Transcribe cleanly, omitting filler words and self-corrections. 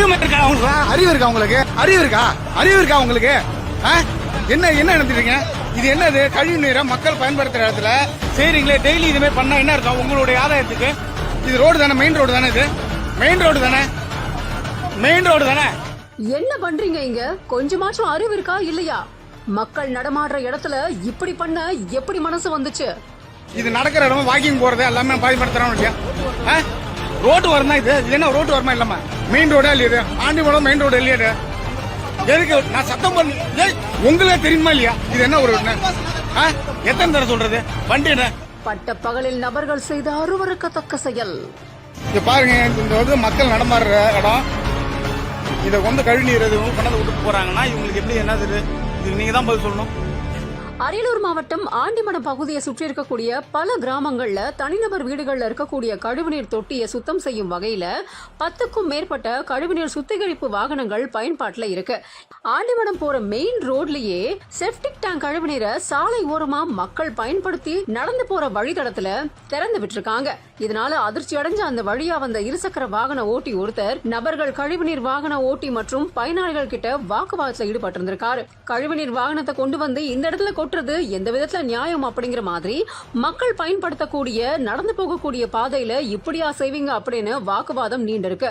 ஒண்ணுமே இருக்கா உங்களுக்கு? அறிவு இருக்கா உங்களுக்கு? அறிவு இருக்கா? அறிவு இருக்கா உங்களுக்கு? என்ன என்ன நடந்துட்டீங்க? இது என்னது? கழிவு நீரை மக்கள் பயன்படுத்துற இடத்துல செய்றீங்களே, டெய்லி இதுமே பண்ணா என்ன இருக்கும் உங்களுடைய ஆதாயத்துக்கு? இது ரோடு தானே? மெயின் ரோடு தானே? இது மெயின் ரோடு தானே? மெயின் ரோடு தானே? என்ன பண்றீங்க இங்க? கொஞ்சமாச்சும் அறிவு இருக்கா இல்லையா? மக்கள் நடமாடுற இடத்துல இப்படி பண்ண எப்படி மனசு வந்துச்சு? இது நடக்கிற இடம், வாக்கிங் போறது எல்லாமே பயன்படுத்துறோம் இல்லையா? ரோடு வரமா? இது என்ன ரோடு வரமா? இல்லாம மெயின் ரோடா இல்லையா? இது ஆண்டிமடம் மெயின் ரோடு இல்லையா? எதுக்கு நான் சத்தம் பண்ண? உங்களுக்கு தெரியுமா இல்லையா? இது என்ன ஒரு எத்தனை தடவை சொல்றது? வண்டி என்ன பட்ட பகலில் நபர்கள் செய்த அருவருக்கத்தக்க செயல். இங்க பாருங்க, இந்த வந்து மக்கள் நடமாடுற இடம். இதை வந்து கழிநீர் எதுவும் கொண்டாந்து விட்டு போறாங்கன்னா இவங்களுக்கு எப்படி என்னது? இதுக்கு நீங்க தான் பதில் சொல்லணும். அரியலூர் மாவட்டம் ஆண்டிமடம் பகுதியை சுற்றி இருக்கக்கூடிய பல கிராமங்கள்ல தனிநபர் வீடுகள்ல இருக்கக்கூடிய கழிவுநீர் தொட்டியை சுத்தம் செய்யும் வகையில 10க்கும் மேற்பட்ட கழிவுநீர் சுத்திகரிப்பு வாகனங்கள் பயன்பாட்டுல இருக்கு. ஆண்டிமடம் போற மெயின் ரோட்லயே செப்டிக் டேங்க் கழிவுநீரை சாலை ஓரமா மக்கள் பயன்படுத்தி நடந்து போற வழித்தடத்துல திறந்து விட்டுருக்காங்க. இதனால அதிர்ச்சி அடைஞ்ச அந்த வழியா வந்த இருசக்கர வாகன ஓட்டி ஒருத்தர் நபர்கள் கழிவுநீர் வாகன ஓட்டி மற்றும் பயனாளிகள் கிட்ட வாக்குவாதத்தில் ஈடுபட்டிருந்திருக்காரு. கழிவுநீர் வாகனத்தை கொண்டு வந்து இந்த இடத்துல கொட்டுறது எந்த விதத்துல நியாயம் அப்படிங்கிற மாதிரி மக்கள் பயன்படுத்தக்கூடிய நடந்து போகக்கூடிய பாதையில இப்படியா செய்வீங்க அப்படின்னு வாக்குவாதம் நீண்டிருக்கு.